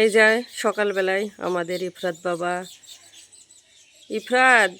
এই যে সকালবেলায় আমাদের ইফরাত বাবা। ইফরাত,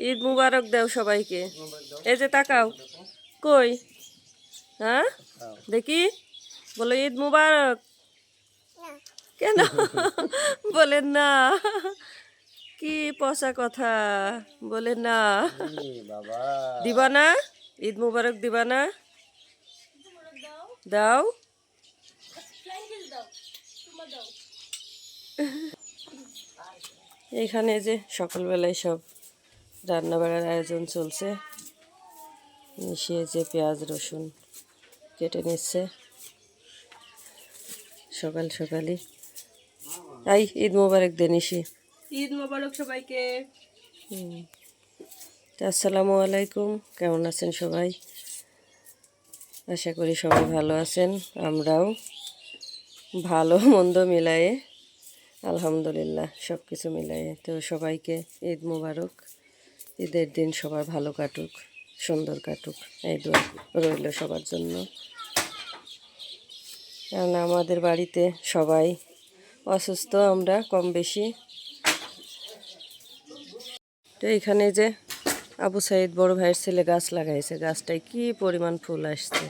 ঈদ মুবারক দাও সবাইকে। এই যে তাকাও, কই? হ্যাঁ দেখি, বলো ঈদ মুবারক। কেন বলেন না? কি পচা কথা, বলেন না। দিবা না? ঈদ মুবারক দিবা না? দাও। এখানে যে সকালবেলায় সব রান্না বাড়ার আয়োজন চলছে। মিশিয়ে যে পেঁয়াজ রসুন কেটে নিচ্ছে সকাল সকালই। আই ঈদ মোবারক দে নিশি। ঈদ মোবারক সবাইকে। আসসালামু আলাইকুম, কেমন আছেন সবাই? আশা করি সবাই ভালো আছেন, আমরাও ভালো মন্দ মিলায়ে আলহামদুলিল্লাহ সব কিছু মিলায়ে। তো সবাইকে ঈদ মোবারক। ঈদের দিন সবার ভালো কাটুক, সুন্দর কাটুক, এই দোয়া রইল সবার জন্য। কারণ আমাদের বাড়িতে সবাই অসুস্থ, আমরা কম বেশি। তো এখানে যে আবু সাইদ বড় ভাইয়ের ছেলে গাছ লাগাইছে, গাছটায় কি পরিমাণ ফুল আসছে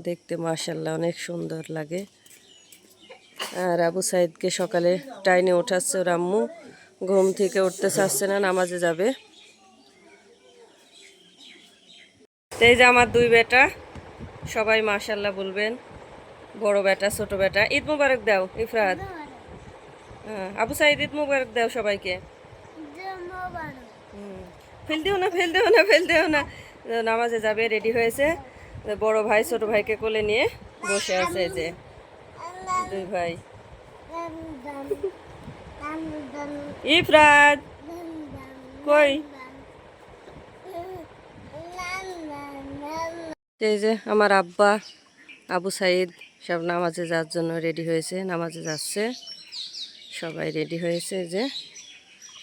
দেখতে, মাশাআল্লাহ অনেক সুন্দর লাগে। আর আবু সাইদকে সকালে টাইনে ওঠাচ্ছে ওর আম্মু, ঘুম থেকে উঠতে চাচ্ছে না, নামাজে যাবে। এই যে আমার দুই বেটা, সবাই মাশাআল্লাহ বলবেন। বড় বেটা ছোট বেটা। ঈদ মুবারক দাও ইফরাত। হ্যাঁ আবু সাইদ ঈদ মুবারক দাও সবাইকে। ফেল দিও না, ফেল দিও না, ফেল দিও না। নামাজে যাবে, রেডি হয়েছে। বড় ভাই ছোট ভাইকে কোলে নিয়ে বসে আছে যে দুই ভাই। ইফরাত কই? এই যে আমার আব্বা আবু সাইদ সব নামাজে যাওয়ার জন্য রেডি হয়েছে, নামাজে যাচ্ছে। সবাই রেডি হয়েছে যে।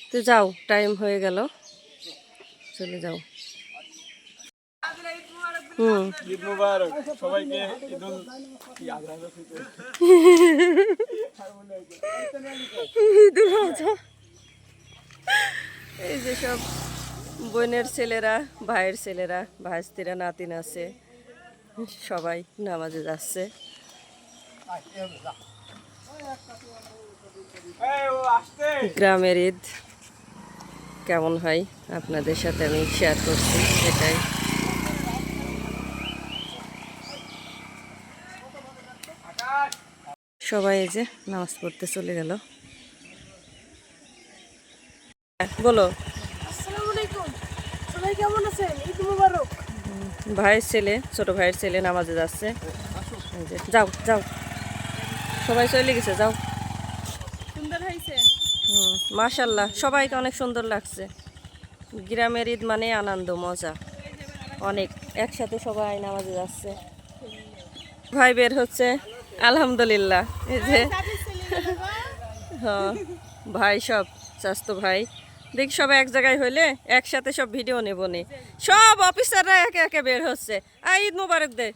তো যাও, টাইম হয়ে গেল, চলে যাও। ঈদ মুবারক সবাইকে। ঈদুল আজহা। এই যে সব বোনের ছেলেরা, ভাইয়ের ছেলেরা, ভাইস্তিরা, নাতিন আছে, সবাই নামাজে যাচ্ছে। গ্রামের ঈদ কেমন হয় আপনাদের সাথে আমি শেয়ার করছি, এটাই। সবাই এই যে নামাজ পড়তে চলে গেল। বলো। আসসালামু আলাইকুম, সবাই কেমন আছেন? ঈদ মোবারক। ভাইয়ের ছেলে, ছোট ভাইয়ের ছেলে নামাজে যাচ্ছে। এই যে, যাও যাও, সবাই চলে গেছে, যাও। সুন্দর হয়েছে। মাশাল্লাহ সবাইকে অনেক সুন্দর লাগছে। গ্রামের ঈদ মানে আনন্দ, মজা অনেক। একসাথে সবাই নামাজে যাচ্ছে। ভাই বের হচ্ছে, আলহামদুলিল্লাহ। এই যে হ্যাঁ, ভাই সব চাস্তো ভাই দেখি সব এক জায়গায় হইলে একসাথে সব ভিডিও নেব নে। সব অফিসাররা একে একে বের হচ্ছে। ঈদ মোবারক দে।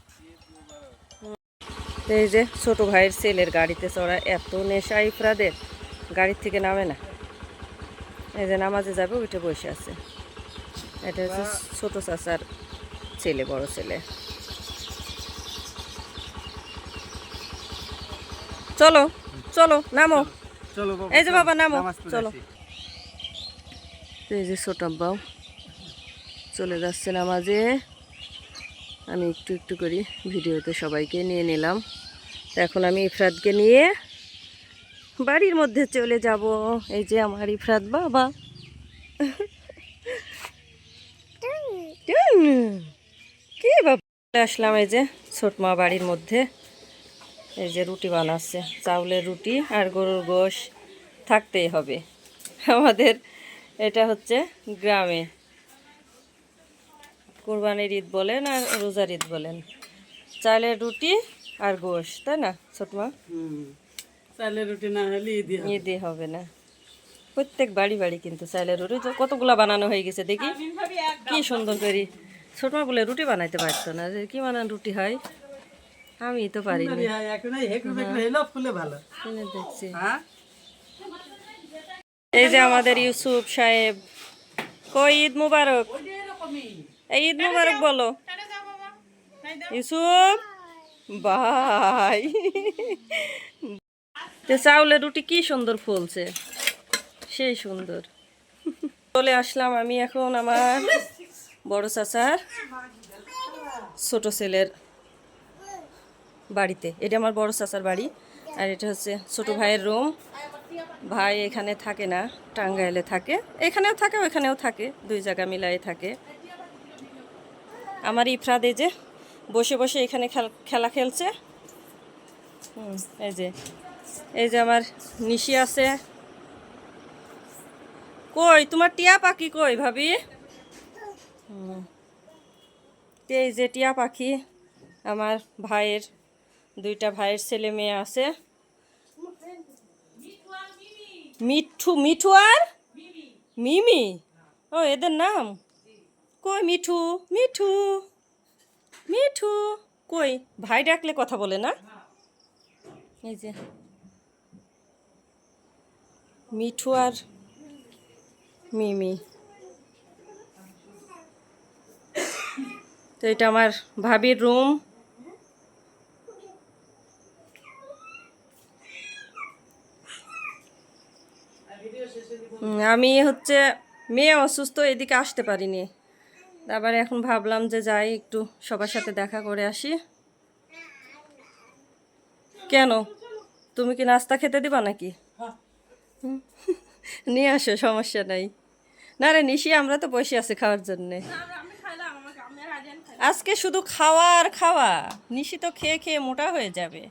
এই যে ছোট ভাইয়ের ছেলের গাড়িতে চড়া, এত নেশা ইফরাদের, গাড়ির থেকে নামে না। এই যে নামাজে যাবে, উঠে বসে আছে। এটা হচ্ছে ছোট চাচার ছেলে, বড় ছেলে। চলো চলো নামো, এই যে বাবা নামো, চলো। এই যে ছোট আব্বাও চলে যাচ্ছে নামাজে। আমি একটু একটু করি ভিডিওতে সবাইকে নিয়ে নিলাম। তো এখন আমি ইফরাতকে নিয়ে বাড়ির মধ্যে চলে যাব। এই যে আমার ইফরাত বাবা। কি বাবা, আসলাম এই যে ছোট মা বাড়ির মধ্যে। এই যে রুটি বানাচ্ছে, চাউলের রুটি আর গরুর গোশ থাকতেই হবে আমাদের। এটা হচ্ছে গ্রামে কোরবানির ঈদ বলেন আর রোজার ঈদ বলেন, চালের রুটি আর গোশ, তাই না ছোট মা? চালের রুটি না হলে ঈদই হবে না। প্রত্যেক বাড়ি বাড়ি কিন্তু চালের রুটি। তো কতগুলা বানানো হয়ে গেছে দেখি, কি সুন্দর করি। ছোট মা বলে রুটি বানাইতে পারতো না, যে কি বানান রুটি হয়। আমি তো পারি না এনে দেখছি। এই যে আমাদের ইউসুফ সাহেব, কই ঈদ মুবারক, এই ঈদ মুবারক বলো ইউসুফ ভাই। তো চাউলের রুটি কি সুন্দর ফুলছে, সেই সুন্দর। চলে আসলাম আমি এখন আমার বড় চাচার ছোট ছেলের বাড়িতে। এটা আমার বড় চাচার বাড়ি, আর এটা হচ্ছে ছোট ভাইয়ের রুম। ভাই এখানে থাকে না, টাঙ্গাইলে থাকে, এখানেও থাকে ওইখানেও থাকে, দুই জায়গা মিলাই থাকে। আমার ইফরাদ এই যে বসে বসে এখানে খেলা খেলছে। এই যে আমার নিশি আছে। কই তোমার টিয়া পাখি কই ভাবি? এই যে টিয়া পাখি, আমার ভাইয়ের দুইটা ভাইয়ের ছেলে মেয়ে আছে। মিঠু আর মিমি, ও এদের নাম। কই মিঠু, মিঠু, মিঠু কই? ভাই ডাকলে কথা বলে না। এই যে মিঠু আর মিমি। তো এটা আমার ভাবির রুম। আমি হচ্ছে মেয়ে অসুস্থ, এদিকে আসতে পারিনি। তারপরে এখন ভাবলাম যে যাই একটু সবার সাথে দেখা করে আসি। কেন, তুমি কি নাস্তা খেতে দিবা নাকি? নিয়ে আসো, সমস্যা নাই। না রে নিশি, আমরা তো বসে আছি খাওয়ার জন্যে। আজকে শুধু খাওয়া আর খাওয়া, নিশি তো খেয়ে খেয়ে মোটা হয়ে যাবে।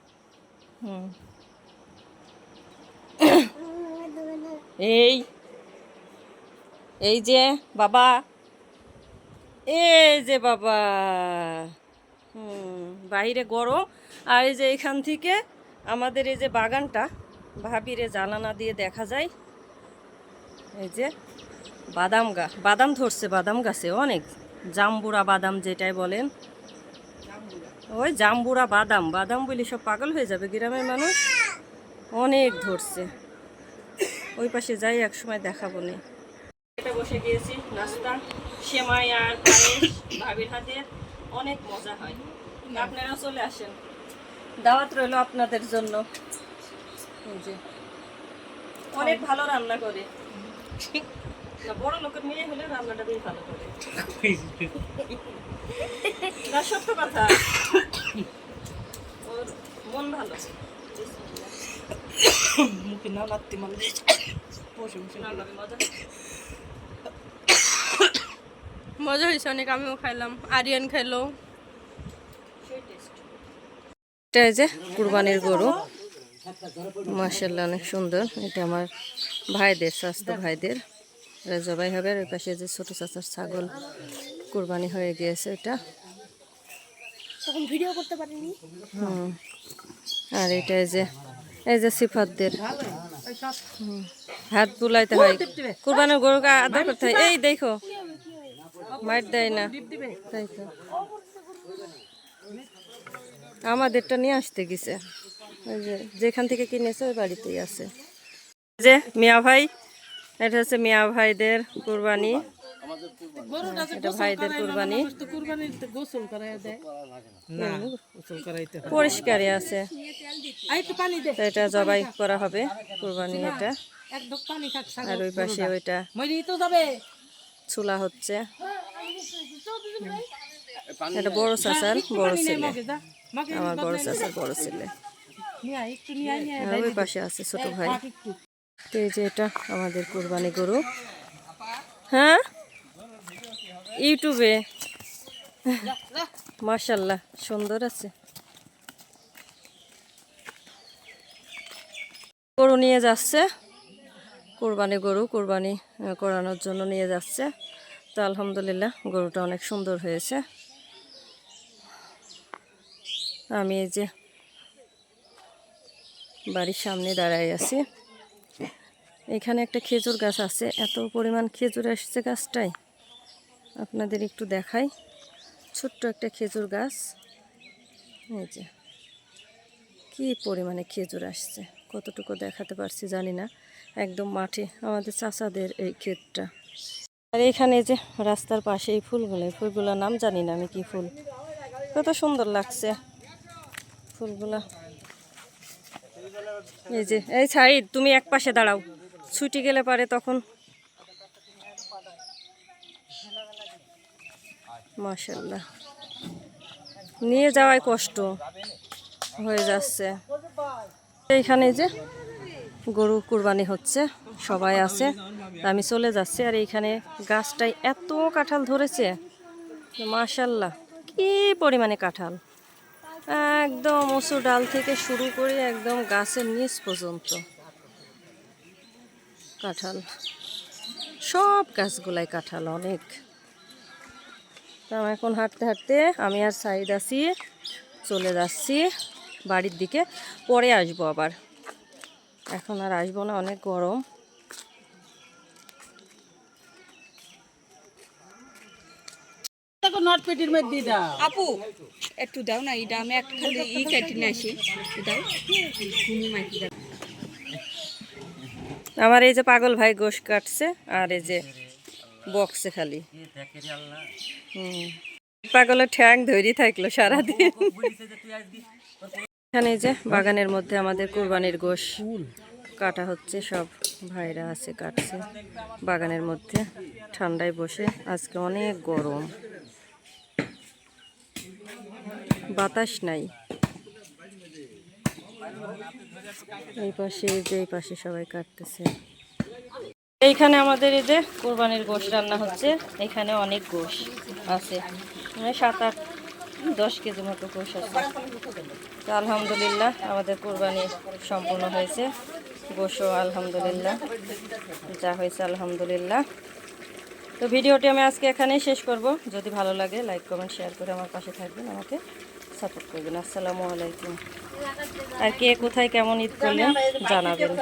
এই এই যে বাবা, এই যে বাবা, বাইরে গরম। আর এই যে এখান থেকে আমাদের এই যে বাগানটা, ভাবিরে জানালা দিয়ে দেখা যায়। এই যে বাদাম ধরছে, বাদাম গাছে অনেক, জাম্বুরা বাদাম যেটাই বলেন, ওই জাম্বুরা বাদাম। বাদাম বলি সব পাগল হয়ে যাবে গ্রামের মানুষ, অনেক ধরছে। ওই পাশে যাই এক সময় দেখাবো নি। এটা বসে গিয়েছি নাস্তা, সেমাই আর পায়েস ভাবির হাতে, অনেক মজা হয়। আপনারাও চলে আসেন, দাওয়াত রইল আপনাদের জন্য। অনেক ভালো রান্না করে, না বড় লোকের মেয়ে হলে রান্নাটা বেশ ভালো করে। না সত্য কথা, ওর মন ভালো। মুখে না লাগতে মানে মজা হয়েছে অনেক, আমিও খাইলাম, আরিয়ান খাইলো। এটা এই যে কুরবানির গরু, মাশাআল্লাহ অনেক সুন্দর। এটা আমার ভাইদের, স্বাস্থ্য ভাইদের, এরা জবাই হবে। আর ওই পাশে যে ছোট চাচার ছাগল কুরবানি হয়ে গিয়েছে, এটা তখন ভিডিও করতে পারিনি। আর এটা এই যে সিফাতদের হাত বুলাইতে হয়, কুরবানির গরুকে আদর করতে হয়। এই দেখো মাইট দেয় না, তাই তো আমাদেরটা নিয়ে আসতে গেছে, ওই যে যেখান থেকে কিনেছে ওই বাড়িতেই আছে। যে মিয়া ভাই, এটা হচ্ছে মিয়া ভাইদের কুরবানি, এটা ভাইদের কুরবানি। পরিষ্কারই আছে, তো এটা জবাই করা হবে কুরবানি এটা। আর ওই পাশে ওইটা চুলা হচ্ছে। এটা বড় চাচার বড় ছেলে, আমার বড় চাচার বড় ছেলে। আর ওই পাশে আছে ছোট ভাই। তো এই যে এটা আমাদের কুরবানি গরু। হ্যাঁ ইউটিউবে, মাশাআল্লাহ সুন্দর আছে। গরু নিয়ে যাচ্ছে, কুরবানি গরু কুরবানি করানোর জন্য নিয়ে যাচ্ছে। তো আলহামদুলিল্লাহ গরুটা অনেক সুন্দর হয়েছে। আমি এই যে বাড়ির সামনে দাঁড়াই আছি। এখানে একটা খেজুর গাছ আছে, এত পরিমাণ খেজুর আসছে গাছটায়, আপনাদের একটু দেখাই। ছোট্ট একটা খেজুর গাছ, এই যে কি পরিমাণে খেজুর আসছে, কতটুকু দেখাতে পারছি জানি না। একদম মাঠে আমাদের চাচাদের এই ক্ষেতটা। আর এখানে যে রাস্তার পাশে এই ফুলগুলোর নাম জানি না আমি, কি ফুল, কত সুন্দর লাগছে ফুলগুলা। এই যে এই সাইদ, তুমি এক পাশে দাঁড়াও, ছুটি গেলে পারে তখন। মাশাআল্লাহ, নিয়ে যাওয়াই কষ্ট হয়ে যাচ্ছে। এইখানে যে গরু কুরবানি হচ্ছে, সবাই আছে, আমি চলে যাচ্ছি। আর এইখানে গাছটায় এত কাঁঠাল ধরেছে, মাশাআল্লাহ, কি পরিমাণে কাঁঠাল, একদম উঁচু ডাল থেকে শুরু করে একদম গাছের নিচ পর্যন্ত কাঁঠাল, সব গাছগুলাই কাঁঠাল অনেক। তো আমি এখন হাঁটতে হাঁটতে, আমি আর সাইদ আছি, চলে যাচ্ছি বাড়ির দিকে, পরে আসবো আবার, এখন আর আসবো না, অনেক গরম। আপু একটু দাও না, এটা আমি একটা খালি কেটে নিয়ে আসি, দাও। আমার এই যে পাগল ভাই গোশ কাটছে, আর এই যে বক্সে খালি পাগলের ঠ্যাং ধরি থাকলো সারাদিন। এখানে যে বাগানের মধ্যে আমাদের কুরবানির গোশ কাটা হচ্ছে, সব ভাইরা আছে কাটছে বাগানের মধ্যে, ঠান্ডায় বসে। আজকে অনেক গরম, বাতাস নাই। এই পাশে, এই পাশে সবাই কাটতেছে। এইখানে আমাদের এই যে কোরবানির গোশ রান্না হচ্ছে, এখানে অনেক গোশ আছে, মানে 7-8-10 কেজি মতো গোশ আছে। তো আলহামদুলিল্লাহ আমাদের কোরবানি সম্পূর্ণ হয়েছে, গোশও আলহামদুলিল্লাহ যা হয়েছে আলহামদুলিল্লাহ। তো ভিডিওটি আমি আজকে এখানেই শেষ করব। যদি ভালো লাগে লাইক কমেন্ট শেয়ার করে আমার পাশে থাকবেন, আমাকে সাপোর্ট করবেন। আসসালামু আলাইকুম। আর কে কোথায় কেমন ঈদ করলেন জানাবেন।